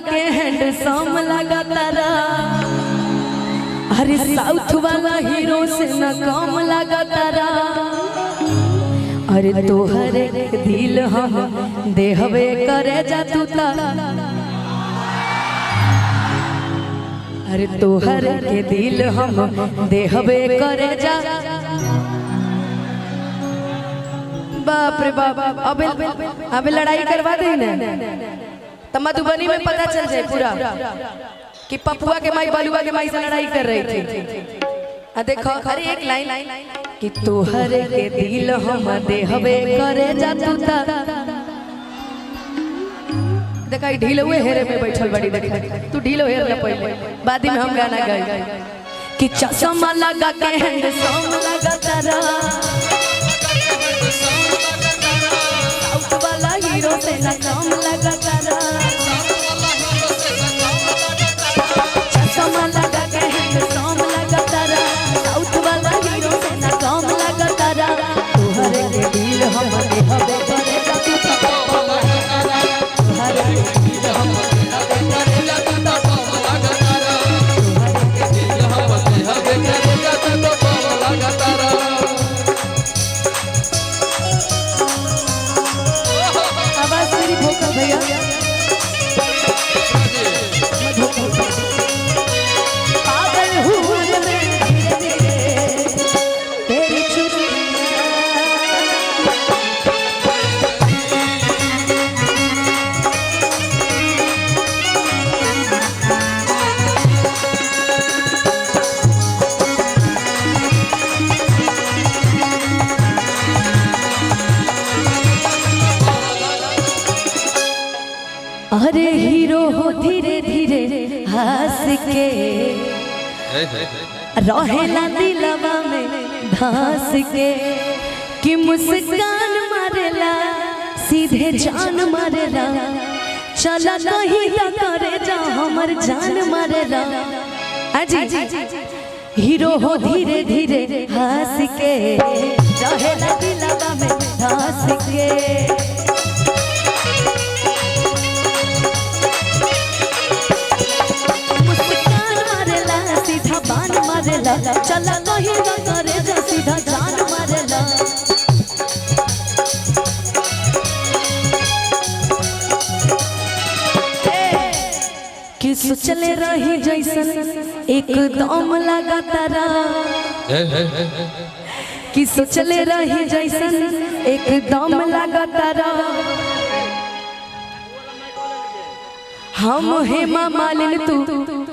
के हैंडसम लगा तारा, अरे साउथ वाला हीरो से न कम लगा तारा। अरे तोहर दिल हम देहबे करे जा तू ता, अरे तोहर के दिल हम देहबे करे जा। बाप रे बाप, अबे लड़ाई करवा दे ना तो मधुबनी में पता चल जाए पूरा कि पपुआ के माई बलुआ के माई से लड़ाई कर रही थी। देखो अरे एक लाइन कि तोहर के दिल हम देहबे करे जा तू ता। देखा ढील हुए हेरे में बैठल बड़ी, देखा तू ढील हेर ना पहले, बाद में हम गाना गाए कि चश्मा लगा के हैंडसम लगा तारा, साउथ वाला हीरो से ना कम लगा तारा। चश्मा लगा के हैंडसम लगा तारा, साउथ वाला हीरो से ना कम लगा तारा। तोहर के दिल हम देहबे करे जा तू ता, तोहर के दिल हम देहबे करे जा तू ता कम लगा तारा, तोहर के दिल हम देहबे करे जा तू ता कम लगा तारा। आवाज मेरी भोकल भैया, पागल हूँ मैं तेरी चुड़िया। अरे हीरो हो धीरे धीरे हंस के, रहेला दिलवा में धंस के, कि मुस्कान मारेला सीधे जान मारेला, चला कहीं ना करे जा हमर जान मारेला। अजी हीरो हो धीरे धीरे हंस के, रहेला दिलवा में धंस के, चला कहीं ना करे जा सीधा जान मारेला। कि सोचले रही जैसन एकदम लगा तारा, कि सोचले रही जैसन एकदम लगा तारा। हम हेमा मालिनी तू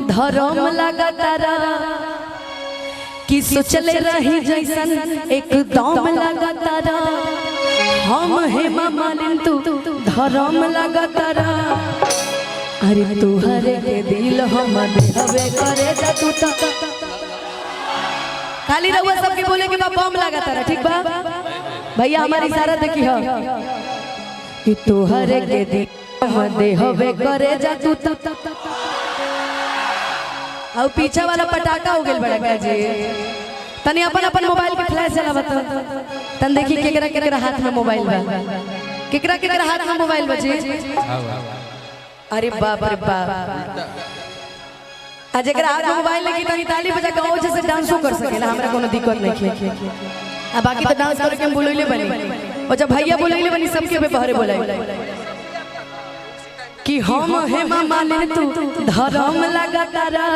धर्म लगा तारा, कि सोचले रही जैसन एकदम लगा तारा। हम हेमा मालिनी तू धर्म लगा तारा। अरे तोहर के दिल हम देहबे करे जा तू ता, खाली रहुआ सबके बोले के बा बम लगा तारा, ठीक बा भैया हमारी इशारा देखी हो कि तोहर के दिल हम देहबे करे जा तू ता। और पीछे वाला पटाखा हो गेल बड़ा जी, तनी अपन अपन मोबाइल के फ्लैश जला बता, तन देखी केकरा केकरा हाथ में मोबाइल बा, केकरा केकरा हाथ में मोबाइल बजे। अरे बाप रे बाप, आज एकरा हाथ में मोबाइल लगी तनी ताली बजा के ओजे से डांसो कर सकेला, हमरा कोनो दिक्कत नहीं है। आ बाकी तो डांस करके हम बोलैले बनी, और जब भैया बोलैले बनी सबके पे बहरे बोलाई कि हम हेमा मालिनी तू धर्म लगा तारा।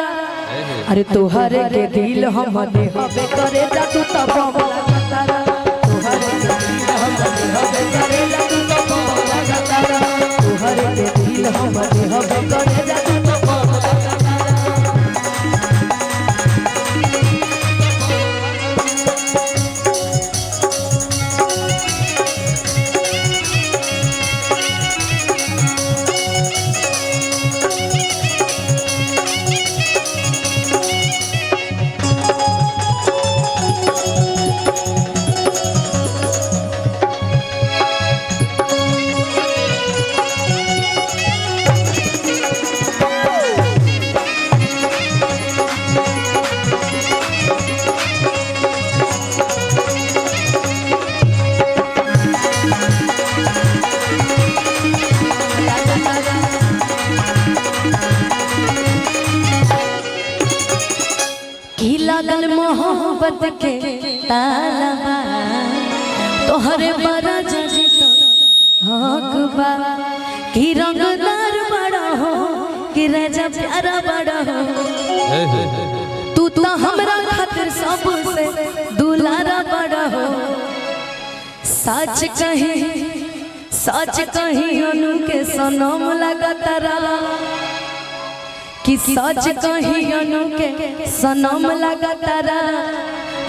अरे तोहर के दिल हम देहबे करे जा तू ता बम लगा तारा, तोहर के दिल हम देहबे करे जा तू ता बम लगा तारा, तोहर के दिल हम देहबे करे जा तू ता बम लगा तारा। मोहब्बत के ताला तोहरे बड़ा जजी हक बा कि रंगदार बड़ा हो कि राजा प्यारा बड़ा हो तू तो हमरा खातिर सबसे दुलारा बड़ा हो सच कही अनु के सनम लगतारा कि सच कही अनु के सनम लगतारा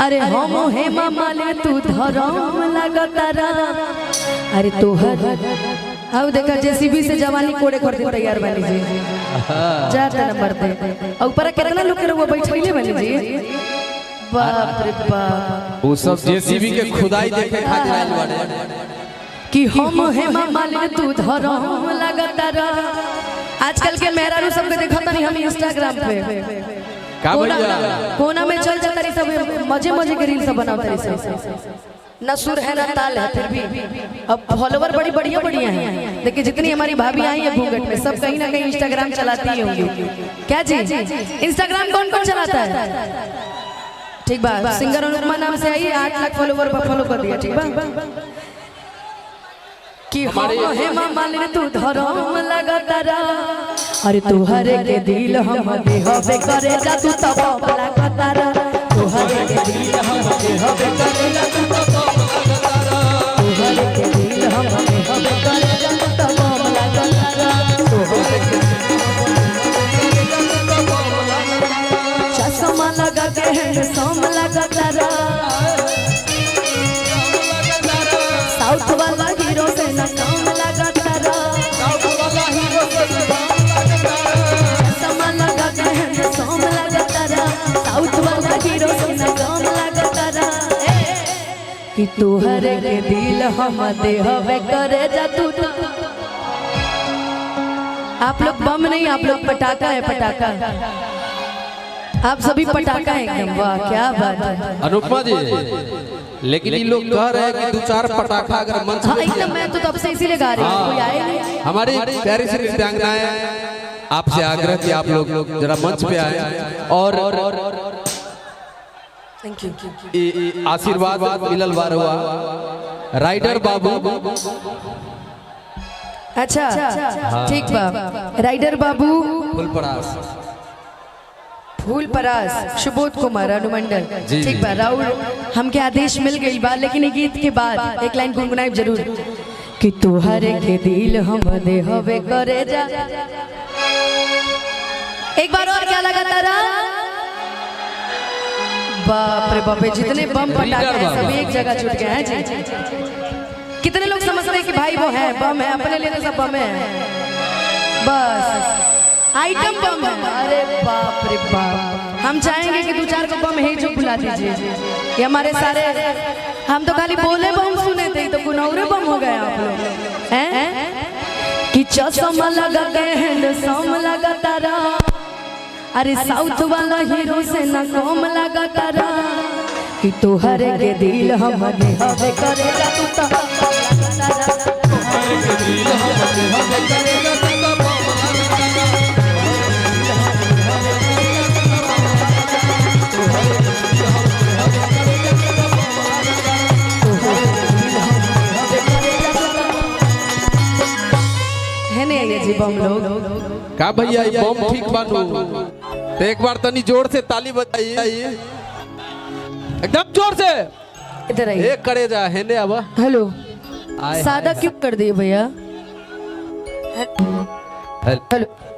अरे हम हेमा माले तू धरम लगतारा अरे तोहर अब देखा जेसीबी से जवानी कोड़े कर दे तैयार बनी जी चार नंबर पे और ऊपर कितना लोग के वो बैठले बनी जी बाप रे बाप वो सब जेसीबी के खुदाई देखे खातिर आइल बाड़े कि हम हेमा माले तू धरम लगतारा आजकल के मेहरारू सब के देखत नहीं हम इंस्टाग्राम पे का भैया कोना में चल जाता रही सब मजे के रील सब बनाता रही सब न सुर है ना ताल है फिर भी अब फॉलोवर बड़ी बढ़िया हैं देखिए जितनी हमारी भाभी आई है घूंघट में सब कहीं ना कहीं इंस्टाग्राम चलाती ही होंगी क्या जी इंस्टाग्राम कौन कौन चलाता है ठीक बात सिंगर अनुपमा नाम से आई 8 लाख फॉलोवर पर फॉलो कर दिया ठीक बात कि हेमा मालिनी तू धरम लगतारा अरे तुहरे के दिल हम देहबे करे जा तू तब लगतारा तुहरे के दिल हम देहबे करे जा तू तब लगतारा तुहरे के दिल हम देहबे करे जा तू तब लगतारा तुहरे के चश्मा लगा के हैंडसम लगतारा साउथ वाला हीरो से ना काम लगतारा साउथ वाला हीरो से ना काम लगतारा चश्मा लगा के हैंडसम लगतारा साउथ वाला हीरो से ना काम लगतारा कि तुहरे के दिल हम देहबे करे जा तू आप लोग बम नहीं आप लोग पटाखा है पटाखा आप सभी पटाखा है एकदम वाह क्या बात है अनुपमा जी लेकिन ये लोग कह रहे हैं कि 2-4 पटाखा अगर मंच हाँ एकदम मैं तो तब से इसीलिए गा रही हूँ कोई आए नहीं हमारी प्यारी सी नृत्यांगनाएं आपसे आग्रह कि आप लोग जरा मंच पे आए और थैंक यू आशीर्वाद मिलल बार हुआ राइडर बाबू अच्छा ठीक बा राइडर बाबू फूल परास सुबोध कुमार अनुमंडल ठीक बा राहुल हमके आदेश मिल गई बा लेकिन गीत के बाद एक लाइन गुनगुनाए जरूर कि तुहरे के दिल हम देहबे करे जा एक बार और क्या लगा तारा बाप रे बाप जितने बम पटाखे हैं सब एक जगह छूट गए हैं जी कितने लोग समझ रहे हैं कि भाई वो है बम है अपने लिए तो सब बम है बस आइटम बम है अरे बाप रे बाप हम चाहेंगे कि 2-4 को बम है जो बुला दीजिए ये हमारे सारे हम तो खाली बोले बम सुने थे तो गुनौरे बम हो गए आप लोग हैं कि चश्मा लगा के हैंडसम लगतारा अरे साउथ वाला हीरो से ना कम लगतारा कि तुहरे के दिल हम देहबे करे जा तू तब लगतारा तुहरे के दिल हम देहबे करे जा तू तब जी बम लोग का भैया ये बम ठीक बानू तो एक बार तनी जोर से ताली बजाइए एकदम जोर से इधर आइए एक करे जा हेने अब हेलो सादा क्यों कर दिए भैया हेलो